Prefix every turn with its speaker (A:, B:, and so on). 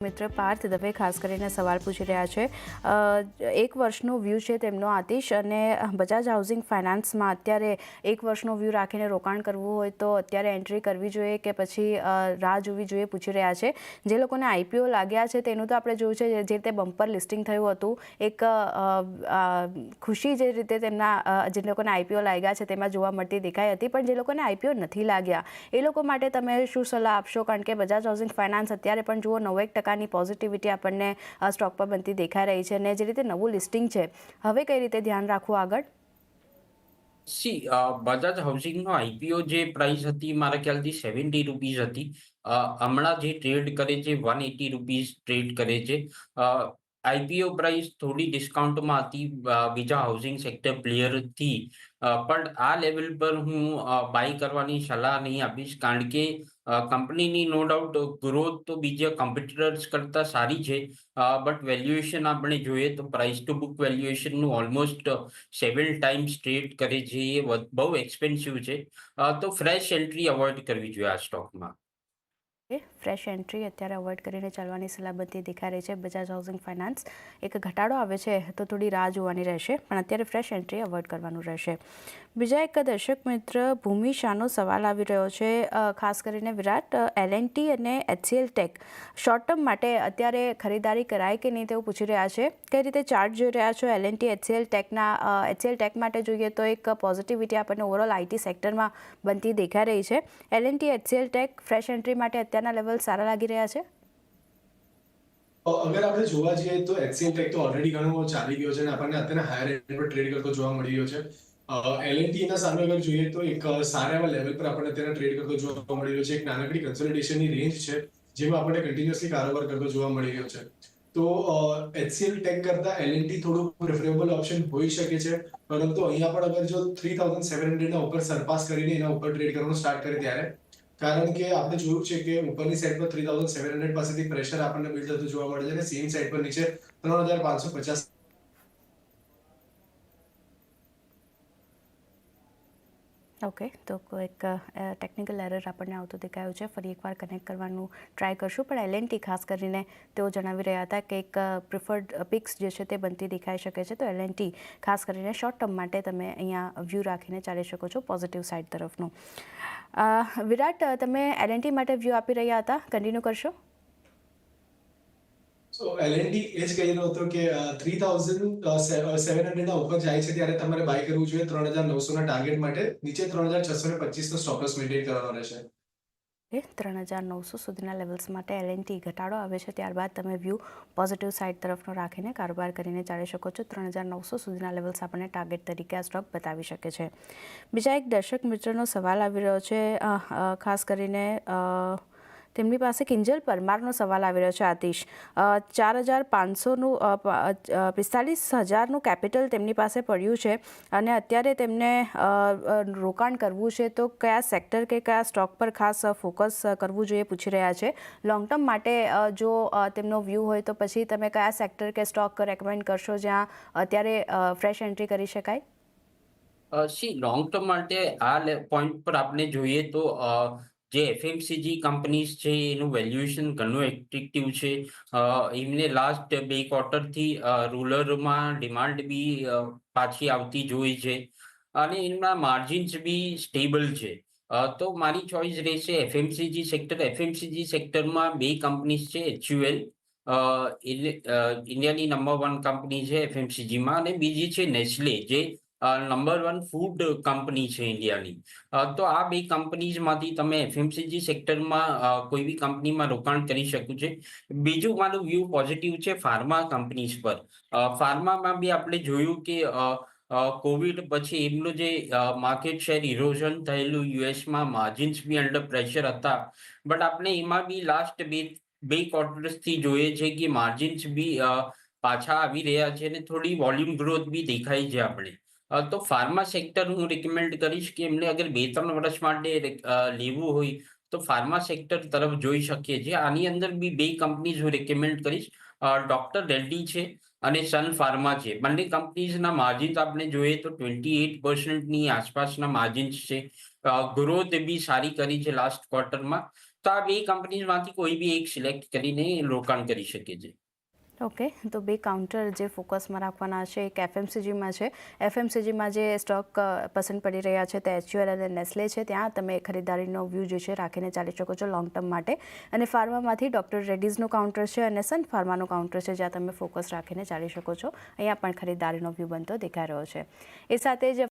A: મિત્ર પાર્થ દવે ખાસ કરીને સવાલ પૂછી રહ્યા છે. 1 વર્ષનો વ્યૂ છે તેમનો આતિશ, અને બજાજ હાઉસિંગ ફાઇનાન્સમાં અત્યારે 1 વર્ષનો વ્યૂ રાખીને રોકાણ કરવું હોય તો અત્યારે એન્ટ્રી કરવી જોઈએ કે પછી રાહ જોવી જોઈએ, પૂછી રહ્યા છે. જે લોકોને આઈપીઓ લાગ્યા છે તેનું તો આપણે જોયું છે, જે રીતે બમ્પર લિસ્ટિંગ થયું હતું, એક ખુશી જે રીતે તેમના જે લોકોને આઈપીઓ લાગ્યા છે તેમાં જોવા મળતી દેખાઈ હતી. પણ જે લોકોને આઈપીઓ નથી લાગ્યા એ લોકો માટે તમે શું સલાહ આપશો? કારણ કે બજાજ હાઉસિંગ ફાઇનાન્સ અત્યારે પણ જુઓ 91% પોઝિટિવિટી આપણને સ્ટોક પર બનતી દેખાઈ રહી છે, અને જે રીતે નવું લિસ્ટિંગ છે, હવે કઈ રીતે ધ્યાન રાખવું આગળ?
B: બજાજ હાઉસિંગનો આઈપીઓ જે પ્રાઇસ હતી મારા ખ્યાલથી ₹70 હતી. હમણાં જે ટ્રેડ કરે છે ₹180 ટ્રેડ કરે છે. આઈપીઓ પ્રાઇસ થોડી ડિસ્કાઉન્ટમાં હતી બીજા હાઉસિંગ સેક્ટર પ્લેયરથી. પણ આ લેવલ પર હું બાય કરવાની સલાહ નહીં આપીશ, કારણ કે કંપનીની નો ડાઉટ ગ્રોથ તો બીજા કોમ્પિટિટર્સ કરતાં સારી છે. બટ વેલ્યુએશન આપણે જોઈએ તો પ્રાઇસ ટુ બુક વેલ્યુએશનનું ઓલમોસ્ટ 7 ટાઈમ્સ ટ્રેડ કરે છે. એ બહુ એક્સપેન્સિવ છે. તો ફ્રેશ એન્ટ્રી અવોઇડ કરવી જોઈએ આ સ્ટોકમાં.
A: ફ્રેશ એન્ટ્રી અત્યારે અવોઇડ કરીને ચાલવાની સલાહ બનતી દેખાઈ રહી છે. બજાજ હાઉસિંગ ફાઇનાન્સ એક ઘટાડો આવે છે તો થોડી રાહ જોવાની રહેશે, પણ અત્યારે ફ્રેશ એન્ટ્રી અવોઇડ કરવાનું રહેશે. બીજા એક દર્શક મિત્ર ભૂમિ શાહનો સવાલ આવી રહ્યો છે, ખાસ કરીને વિરાટ, L&T અને HCL ટેક શોર્ટ ટર્મ માટે અત્યારે ખરીદારી કરાય કે નહીં તેવું પૂછી રહ્યા છે. કઈ રીતે ચાર્ટ જોઈ રહ્યા છો L&T HCL ટેક માટે? જોઈએ તો એક પોઝિટિવિટી આપણને ઓવરઓલ આઈટી સેક્ટરમાં બનતી દેખાઈ રહી છે. L&T HCL tech fresh entry માટે અત્યારના લેવલ સારા લાગી રહ્યા છે?
C: અગર આપણે જોવા જઈએ તો એચસીએલ ટેક તો ઓલરેડી ઘણો ચાલી ગયો છે અને આપણને અત્યારે હાયર એન્ડ પર ટ્રેડ કરતો જોવા મળી રહ્યો છે. એલએનટી ના સામે અગર જોઈએ તો એક સારા એવા લેવલ પર આપણને અત્યારે ટ્રેડ કરતો જોવા મળી રહ્યો છે. એક નાનકડી કન્સોલિડેશનની રેન્જ છે જેમાં આપણને કન્ટિન્યુઅસલી કારોબાર કરતો જોવા મળી રહ્યો છે. તો એચસીએલ ટેક કરતા એલએનટી થોડું પ્રેફરેબલ ઓપ્શન હોઈ શકે છે, પરંતુ અહીંયા પણ અગર જો 3700 ના ઉપર સરપાસ કરીને એના ઉપર ટ્રેડ કરવાનું સ્ટાર્ટ કરે ત્યારે, કારણ કે આપણે જોયું છે કે ઉપરની સાઈડ પર 3700 પાસેથી પ્રેશર આપણને બિલ્ડ થતું જોવા મળે છે અને સેમ સાઈડ પર નીચે 3550.
A: ઓકે, તો એક ટેકનિકલ એરર આપણને આવતું દેખાયું છે. ફરી એકવાર કનેક્ટ કરવાનું ટ્રાય કરશું. પણ L&T ખાસ કરીને તેઓ જણાવી રહ્યા હતા કે એક પ્રિફર્ડ પિક્સ જે છે તે બનતી દેખાઈ શકે છે. તો L&T ખાસ કરીને શોર્ટ ટર્મ માટે તમે અહીંયા વ્યૂ રાખીને ચાલી શકો છો પોઝિટિવ સાઇડ તરફનું. વિરાટ, તમે L&T માટે વ્યૂ આપી રહ્યા હતા, કન્ટિન્યુ કરશો?
C: સો એલએનટી એ જ કહી રહ્યો હતો કે 3700 ના ઉપર જાય છે ત્યારે તમારે બાય કરવું જોઈએ 3900 ના ટાર્ગેટ માટે. નીચે 3625 નો સ્ટોપ લોસ મેન્ટેન કરવાનો રહેશે.
A: 3900 સુધીના લેવલ્સ માટે L&T ઘટાડો આવે છે, ત્યારબાદ તમે વ્યૂ પોઝિટિવ સાઇડ તરફનો રાખીને કારોબાર કરીને ચાલી શકો છો. 3900 સુધીના લેવલ્સ આપણને ટાર્ગેટ તરીકે આ સ્ટોક બતાવી શકે છે. બીજા એક દર્શક મિત્રનો સવાલ આવી રહ્યો છે, ખાસ કરીને તેમની પાસે કિંજલ પરમારનો સવાલ આવી રહ્યો છે. આતિશ, 4500નું 45,000નું કેપિટલ તેમની પાસે પડ્યું છે અને અત્યારે તેમને રોકાણ કરવું છે, તો કયા સેક્ટર કે કયા સ્ટોક પર ખાસ ફોકસ કરવું જોઈએ, પૂછી રહ્યા છે. લોંગ ટર્મ માટે જો તેમનો વ્યૂ હોય તો પછી તમે કયા સેક્ટર કે સ્ટોક રેકમેન્ડ કરશો જ્યાં અત્યારે ફ્રેશ એન્ટ્રી કરી શકાય?
B: લોંગ ટર્મ માટે આ પોઈન્ટ પર આપણે જોઈએ તો જે એફએમસીજી કંપનીઝ છે એનું વેલ્યુએશન ઘણું એટ્રેક્ટિવ છે. એમને લાસ્ટ 2 ક્વાર્ટરથી રૂરલમાં ડિમાન્ડ બી પાછી આવતી જોઈ છે અને એમના માર્જિન્સ બી સ્ટેબલ છે. તો મારી ચોઈસ રહેશે એફએમસીજી સેક્ટર. એફએમસીજી સેક્ટરમાં 2 કંપનીઝ છે. HUL ઇન્ડિયાની નંબર 1 કંપની છે એફએમસીજીમાં, અને બીજી છે નેસ્લે, જે નંબર 1 ફૂડ કંપની છે ઇન્ડિયાની. તો આ 2 કંપનીઝમાંથી તમે એફએમસીજી સેક્ટરમાં કોઈ બી કંપનીમાં રોકાણ કરી શકો છે. બીજું મારું વ્યૂ પોઝિટિવ છે ફાર્મા કંપનીઝ પર. ફાર્મામાં બી આપણે જોયું કે કોવિડ પછી એમનું જે માર્કેટ શેર ઇરોઝન થયેલું યુએસમાં, માર્જિન્સ બી અંડર પ્રેશર હતા. બટ આપણે એમાં બી લાસ્ટ બે ક્વાર્ટર્સથી જોઈએ છે કે માર્જિન્સ બી પાછા આવી રહ્યા છે અને થોડી વોલ્યુમ ગ્રોથ બી દેખાય છે આપણે. તો ફાર્મા સેક્ટર હું રિકમેન્ડ કરીશ કે એમને અગર 2-3 વર્ષ માટે લેવું હોય તો ફાર્મા સેક્ટર તરફ જોઈ શકીએ છીએ. આની અંદર બી 2 કંપનીઝ હું રિકમેન્ડ કરીશ. ડોક્ટર રેડ્ડી છે અને સન ફાર્મા છે. બંને કંપનીઝના માર્જિન્સ આપણે જોઈએ તો 28%ની આસપાસના માર્જિન્સ છે. ગ્રોથ બી સારી કરી છે લાસ્ટ ક્વાર્ટરમાં. તો આ બે કંપનીઝમાંથી કોઈ બી એક સિલેક્ટ કરીને રોકાણ કરી શકે છે.
A: ઓકે, તો બે કાઉન્ટર જે ફોકસમાં રાખવાના છે એક એફએમસીજીમાં છે. એફએમસીજીમાં જે સ્ટોક પસંદ પડી રહ્યા છે તે HUL અને નેસ્લે છે. ત્યાં તમે ખરીદારીનો વ્યૂ જે છે રાખીને ચાલી શકો છો લોંગ ટર્મ માટે. અને ફાર્મામાંથી ડૉક્ટર રેડ્ડીઝનું કાઉન્ટર છે અને સન ફાર્માનું કાઉન્ટર છે જ્યાં તમે ફોકસ રાખીને ચાલી શકો છો. અહીંયા પણ ખરીદારીનો વ્યૂ બનતો દેખાઈ રહ્યો છે. એ સાથે જ